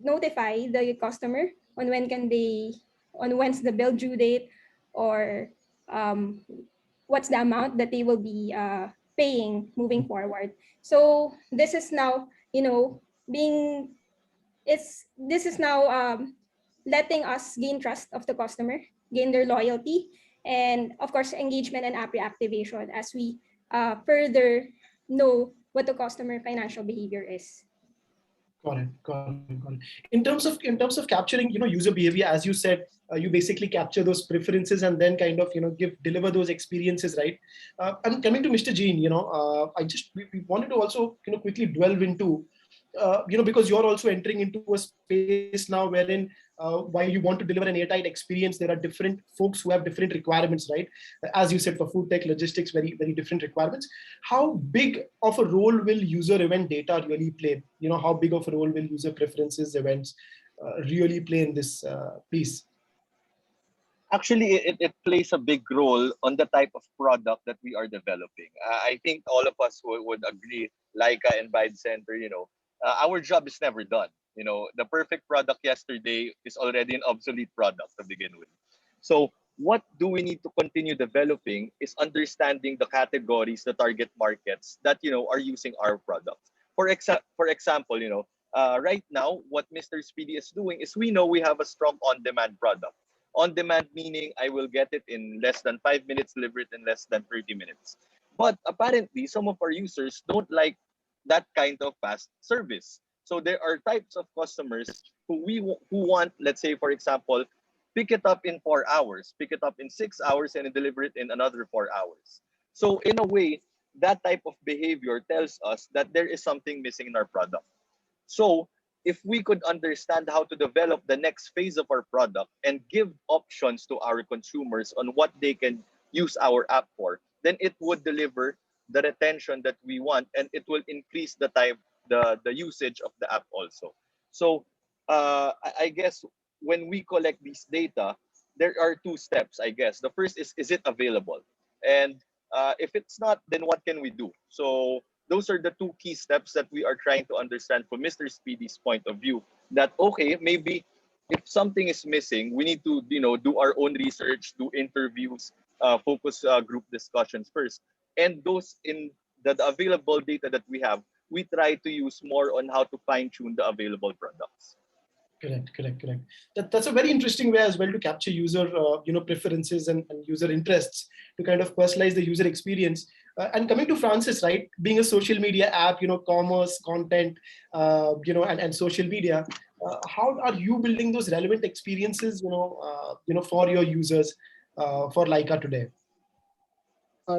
notify the customer on when's the bill due date, or um, what's the amount that they will be paying moving forward. So this is now, being this is now letting us gain trust of the customer, gain their loyalty, and of course engagement and app reactivation as we further know what the customer financial behavior is. Got it. Got it. Got it. In terms of capturing, user behavior, as you said, you basically capture those preferences and then kind of, deliver those experiences, right? And coming to Mr. Jean, we wanted to also, quickly delve into, because you're also entering into a space now wherein while you want to deliver an airtight experience, there are different folks who have different requirements, right? As you said, for food tech, logistics, very, very different requirements. How big of a role will user event data really play? How big of a role will user preferences events really play in this piece? Actually, it plays a big role on the type of product that we are developing. I think all of us would agree, Leica and Bide Center, our job is never done. The perfect product yesterday is already an obsolete product to begin with. So what do we need to continue developing is understanding the categories, the target markets that, are using our products. For example, right now, what Mr. Speedy is doing is we know we have a strong on-demand product. On demand meaning I will get it in less than 5 minutes, deliver it in less than 30 minutes. But apparently, some of our users don't like that kind of fast service. So there are types of customers who want, let's say, for example, pick it up in 4 hours, pick it up in 6 hours, and deliver it in another 4 hours. So in a way, that type of behavior tells us that there is something missing in our product. So if we could understand how to develop the next phase of our product and give options to our consumers on what they can use our app for, then it would deliver the retention that we want, and it will increase the usage of the app also. So I guess when we collect these data, there are two steps, I guess. The first is it available? And if it's not, then what can we do? So those are the two key steps that we are trying to understand from Mr. Speedy's point of view. That okay, maybe if something is missing, we need to do our own research, do interviews, focus group discussions first, and those in the available data that we have, we try to use more on how to fine tune the available products. Correct, correct, correct. That's a very interesting way as well to capture user, preferences and user interests to kind of personalize the user experience. And coming to Francis, right, being a social media app, commerce, content, and social media, how are you building those relevant experiences, for your users, for Leica today?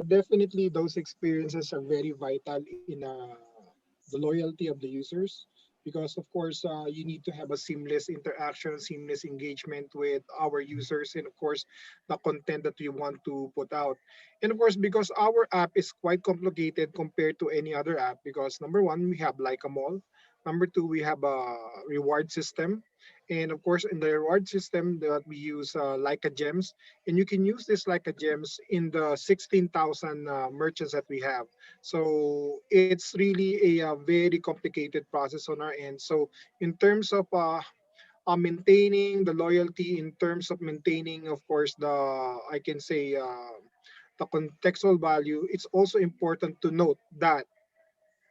Definitely, those experiences are very vital in the loyalty of the users because, of course, you need to have a seamless interaction, seamless engagement with our users, and of course, the content that we want to put out. And of course, because our app is quite complicated compared to any other app, because number one, we have like a mall. Number two, we have a reward system. And of course, in the reward system that we use Leica Gems, and you can use this like a gems in the 16,000 merchants that we have. So it's really a very complicated process on our end. So in terms of maintaining the loyalty, in terms of maintaining, of course, I can say the contextual value, it's also important to note that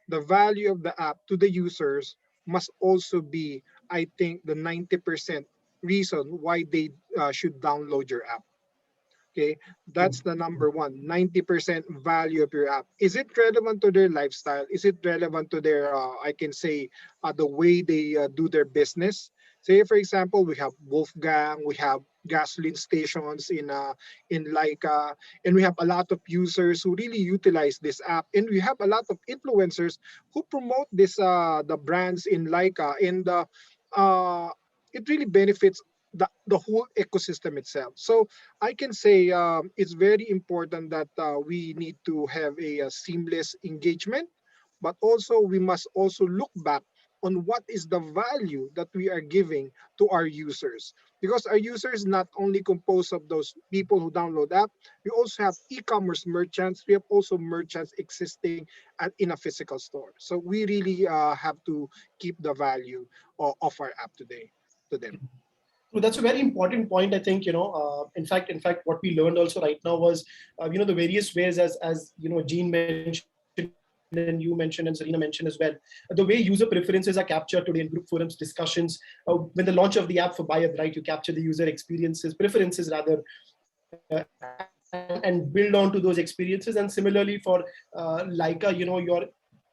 the value of the app to the users must also be, I think, the 90% reason why they should download your app. Okay, that's the number one, 90% value of your app. Is it relevant to their lifestyle? Is it relevant to their, I can say, the way they do their business? Say, for example, we have Wolfgang, we have gasoline stations in Laika, and we have a lot of users who really utilize this app, and we have a lot of influencers who promote this the brands in Laika, and uh, it really benefits the whole ecosystem itself. So I can say it's very important that we need to have a seamless engagement, but also we must also look back on what is the value that we are giving to our users, because our users not only composed of those people who download app, we also have e-commerce merchants, we have also merchants existing in a physical store. So we really have to keep the value of our app today to them. So that's a very important point. I think in fact, what we learned also right now was the various ways, as Gene mentioned and you mentioned and Serena mentioned as well, the way user preferences are captured today in group forums discussions. When the launch of the app for Buy It, right, you capture the user experiences preferences rather, and build on to those experiences. And similarly for Leica, you're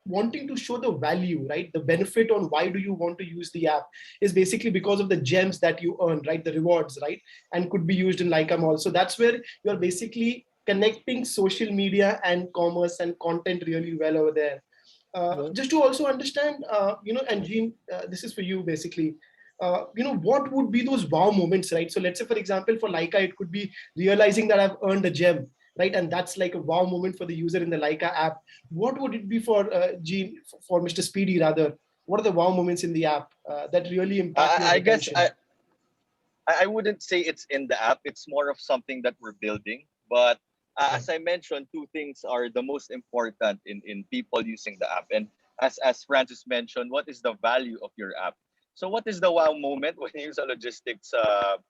wanting to show the value, right? The benefit on why do you want to use the app is basically because of the gems that you earn, right? The rewards, right? And could be used in Leica Mall. So that's where you're basically connecting social media and commerce and content really well over there. Just to also understand, and Jean, this is for you basically. What would be those wow moments, right? So let's say, for example, for Leica, it could be realizing that I've earned a gem, right? And that's like a wow moment for the user in the Leica app. What would it be for Gene, for Mr. Speedy rather? What are the wow moments in the app that really impact your I guess retention? I wouldn't say it's in the app. It's more of something that we're building. But Right. as I mentioned, two things are the most important in people using the app. And as Francis mentioned, what is the value of your app? So what is the wow moment when you use a logistics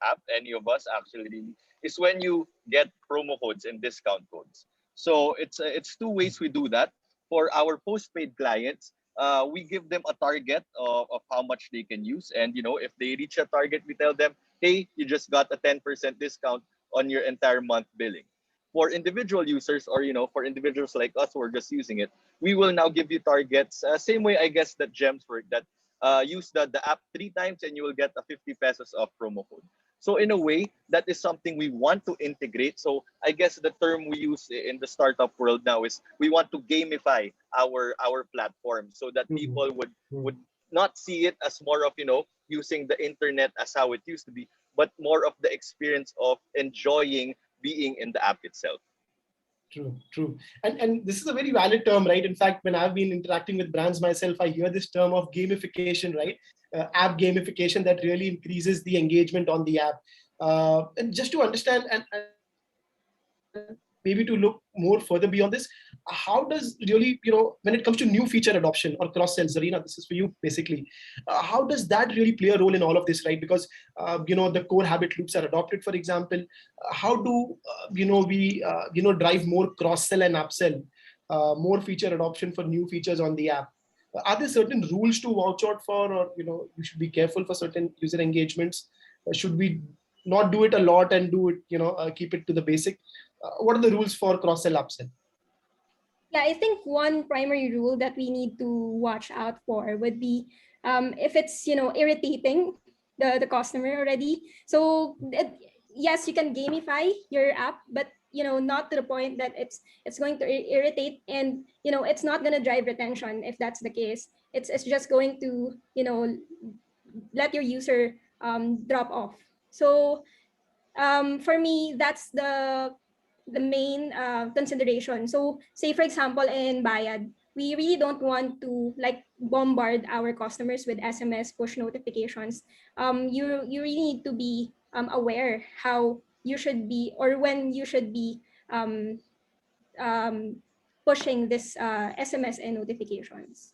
app? Any of us actually is when you get promo codes and discount codes. So it's two ways we do that. For our postpaid clients, we give them a target of how much they can use, and if they reach a target, we tell them, hey, you just got a 10% discount on your entire month billing. For individual users, or for individuals like us who are just using it, we will now give you targets. Same way, I guess, that gems work. That use the app 3 times and you will get a 50 pesos off promo code. So in a way, that is something we want to integrate. So I guess the term we use in the startup world now is we want to gamify our platform so that Mhm. people would Mhm. would not see it as more of using the internet as how it used to be, but more of the experience of enjoying being in the app itself. True, true. And this is a very valid term, right? In fact, when I've been interacting with brands myself, I hear this term of gamification, right? App gamification that really increases the engagement on the app. And just to understand and maybe to look more further beyond this, how does really, when it comes to new feature adoption or cross sells, Zarina, this is for you basically. How does that really play a role in all of this, right? Because, the core habit loops are adopted, for example. How do we drive more cross sell and upsell, more feature adoption for new features on the app? Are there certain rules to watch out for, or you should be careful for certain user engagements? Should we not do it a lot and do it, keep it to the basic? What are the rules for cross sell upsell? Yeah, I think one primary rule that we need to watch out for would be if it's irritating the customer already. So yes, you can gamify your app, but not to the point that it's going to irritate, and it's not going to drive retention. If that's the case, it's just going to let your user drop off. So for me, that's the main consideration. So say for example in Bayad, we really don't want to like bombard our customers with SMS push notifications. You really need to be aware how you should be, or when you should be um, um, pushing this SMS and notifications.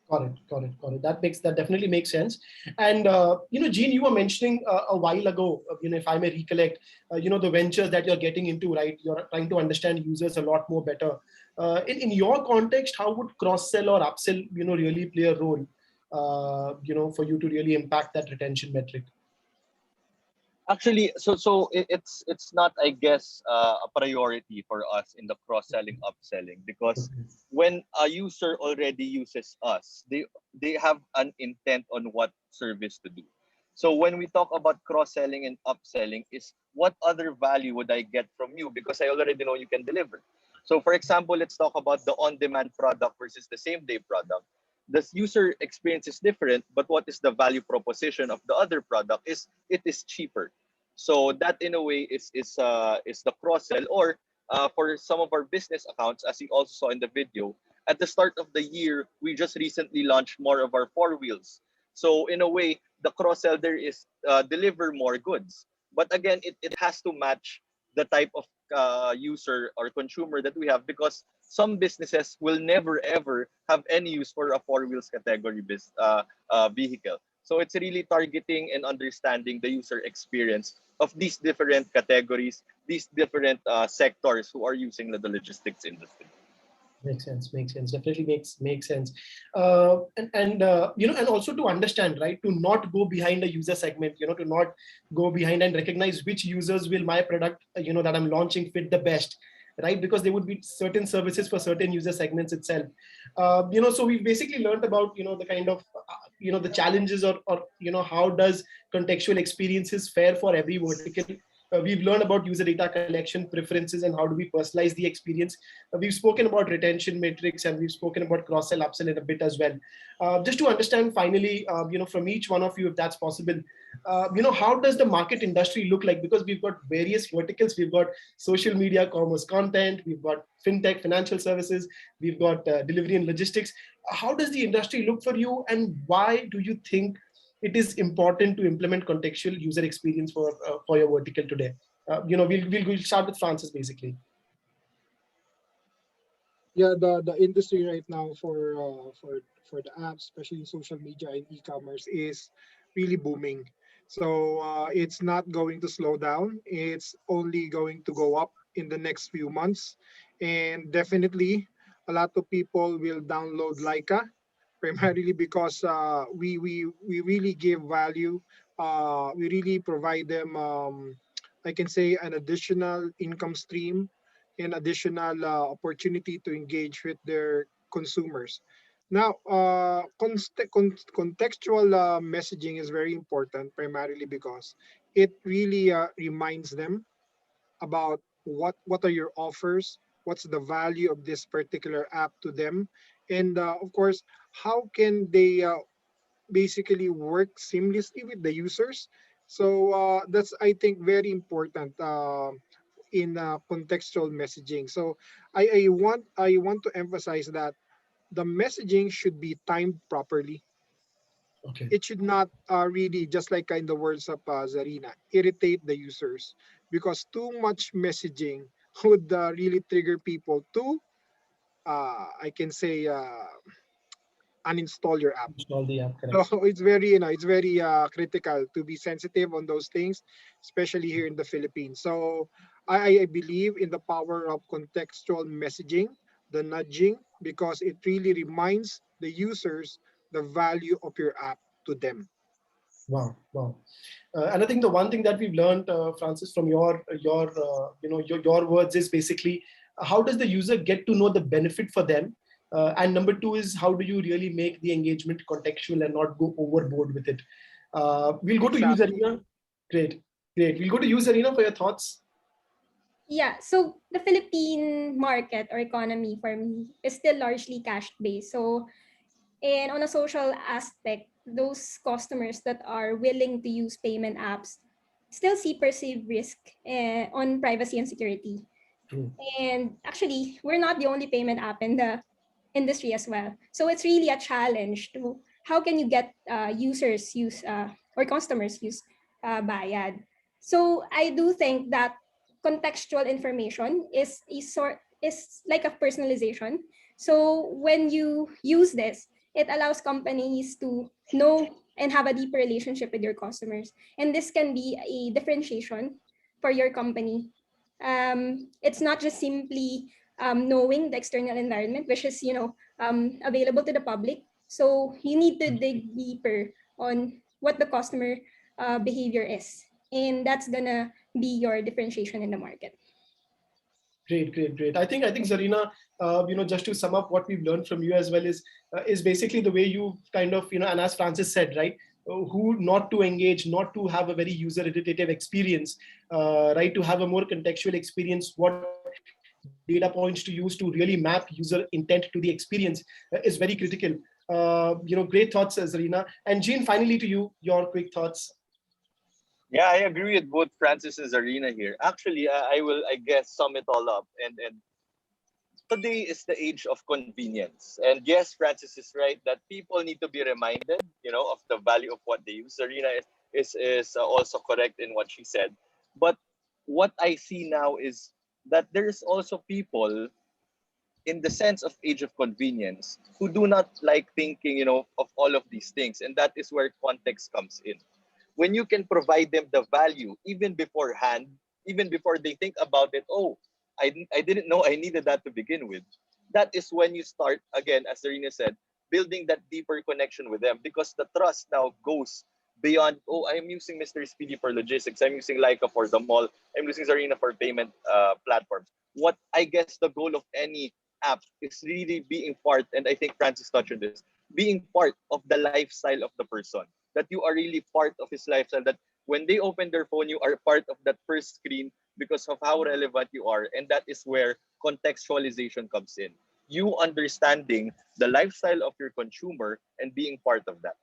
Got it, got it, got it. That definitely makes sense. And Gene, you were mentioning a while ago, if I may recollect, the ventures that you're getting into, right? You're trying to understand users a lot more better. In your context, how would cross sell or upsell, really play a role, for you to really impact that retention metric? Actually, it's not, I guess, a priority for us in the cross selling upselling, because when a user already uses us, they have an intent on what service to do. So when we talk about cross selling and upselling, is what other value would I get from you, because I already know you can deliver. So for example, let's talk about the on demand product versus the same day product. the user experience is different, but what is the value proposition of the other product is it is cheaper. So that in a way is the cross sell, or for some of our business accounts, as you also saw in the video, at the start of the year, we just recently launched more of our four wheels. So in a way, the cross sell there is deliver more goods. But again, it has to match the type of user or consumer that we have, because some businesses will never ever have any use for a four wheels category vehicle. So it's really targeting and understanding the user experience of these different categories, these different sectors who are using the logistics industry. Makes sense. Makes sense. Definitely makes sense. And also to understand, right? To not go behind a user segment. To not go behind and recognize which users will my product, that I'm launching fit the best, right? Because there would be certain services for certain user segments itself. So we've basically learned about the kind of the challenges, or how does contextual experiences fare for every vertical. We've learned about user data collection preferences and how do we personalize the experience. We've spoken about retention metrics, and we've spoken about cross-sell, upsell in a bit as well. Just to understand finally, from each one of you, if that's possible, how does the market industry look like? Because we've got various verticals. We've got social media, commerce content, we've got fintech, financial services, we've got delivery and logistics. How does the industry look for you, and why do you think it is important to implement contextual user experience for your vertical today? We'll start with Francis basically. Yeah, the industry right now for the apps, especially in social media and e-commerce, is really booming. So it's not going to slow down. It's only going to go up in the next few months, and definitely a lot of people will download Leica primarily because we really give value. We really provide them, I can say, an additional income stream, an additional opportunity to engage with their consumers. Now, contextual messaging is very important, primarily because it really reminds them about what are your offers, what's the value of this particular app to them, and of course, how can they basically work seamlessly with the users. So that's, I think, very important in contextual messaging. So I want to emphasize that the messaging should be timed properly. Okay. It should not really, just like in the words of Zarina, irritate the users, because too much messaging would really trigger people to, I can say, uninstall your app. Install the app, correct. So it's very critical to be sensitive on those things, especially here in the Philippines. So I believe in the power of contextual messaging, the nudging, because it really reminds the users the value of your app to them. Wow, wow. And I think the one thing that we've learned, Francis, from your words is basically how does the user get to know the benefit for them, and number two is how do you really make the engagement contextual and not go overboard with it. We'll go to you, Exactly. Zarina. Great, great. We'll go to you, Zarina, for your thoughts. Yeah, so the Philippine market or economy for me is still largely cash based. So, and on a social aspect, those customers that are willing to use payment apps still see perceived risk on privacy and security. True. And actually, we're not the only payment app in the industry as well. So it's really a challenge to how can you get users use or customers use Bayad. So I do think that contextual information is like a personalization. So when you use this, it allows companies to know and have a deeper relationship with your customers. And this can be a differentiation for your company. It's not just simply knowing the external environment, which is available to the public. So you need to dig deeper on what the customer behavior is, and that's gonna be your differentiation in the market. Great, great, great. I think Zarina, just to sum up what we've learned from you as well is basically the way you kind of, and as Francis said, right, who not to engage, not to have a very user iterative experience, right, to have a more contextual experience, what data points to use to really map user intent to the experience is very critical. Great thoughts, Zarina. And Jean, finally to you, your quick thoughts. Yeah, I agree with both Francis and Zarina here. Actually, I will, I guess, sum it all up. And today is the age of convenience. And yes, Francis is right that people need to be reminded, of the value of what they use. Zarina is also correct in what she said. But what I see now is that there's also people in the sense of age of convenience who do not like thinking, of all of these things. And that is where context comes in. When you can provide them the value even beforehand, even before they think about it, oh, I didn't know I needed that to begin with. That is when you start, again, as Serena said, building that deeper connection with them because the trust now goes beyond, oh, I'm using Mr. Speedy for logistics, I'm using Leica for the mall, I'm using Zarina for payment platforms. What I guess the goal of any app is really being part, and I think Francis touched on this, being part of the lifestyle of the person. That you are really part of his lifestyle. That when they open their phone, you are part of that first screen because of how relevant you are. And that is where contextualization comes in. You understanding the lifestyle of your consumer and being part of that.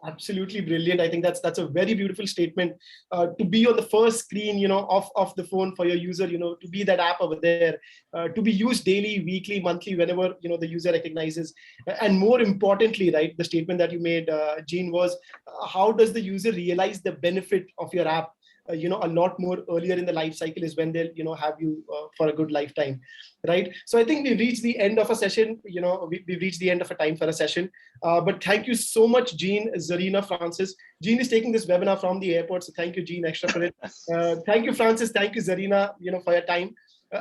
Absolutely brilliant. I think that's a very beautiful statement. To be on the first screen, of the phone for your user, to be that app over there, to be used daily, weekly, monthly, whenever the user recognizes. And more importantly, right, the statement that you made, Jean, was how does the user realize the benefit of your app? A lot more earlier in the life cycle is when they'll have you for a good lifetime, right? So I think we've reached the end of a session. We've reached the end of a time for a session. But thank you so much, Jean, Zarina, Francis. Jean is taking this webinar from the airport, so thank you, Jean, extra for it. Thank you, Francis. Thank you, Zarina, for your time.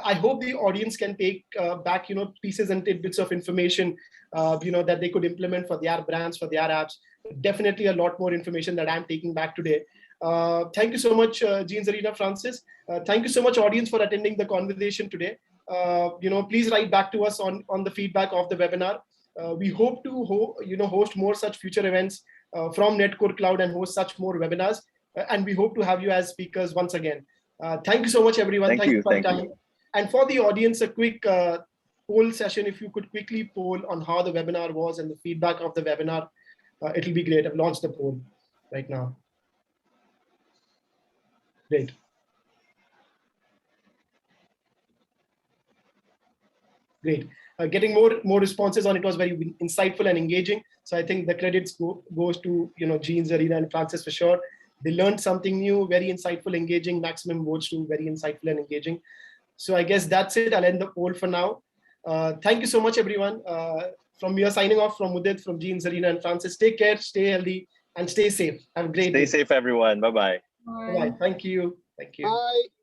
I hope the audience can take back, pieces and tidbits of information, that they could implement for their brands, for their apps. Definitely a lot more information that I'm taking back today. Thank you so much, Jean, Zarina, Francis. Thank you so much, audience, for attending the conversation today. Please write back to us on the feedback of the webinar. We hope to host more such future events from Netcore Cloud and host such more webinars. And we hope to have you as speakers once again. Thank you so much, everyone. Thank you for your thank time. you. And for the audience, a quick poll session. If you could quickly poll on how the webinar was and the feedback of the webinar, it'll be great. I've launched the poll right now. Great. Great. Getting more responses on it was very insightful and engaging. So I think the credits goes to Jean, Zarina, and Francis for sure. They learned something new, very insightful, engaging. Maximum votes to very insightful and engaging. So I guess that's it. I'll end the poll for now. Thank you so much, everyone. From me, signing off from Udit, from Jean, Zarina, and Francis. Take care, stay healthy, and stay safe. Have a great day. Stay safe, everyone. Bye-bye. Bye. Thank you. Thank you. Bye.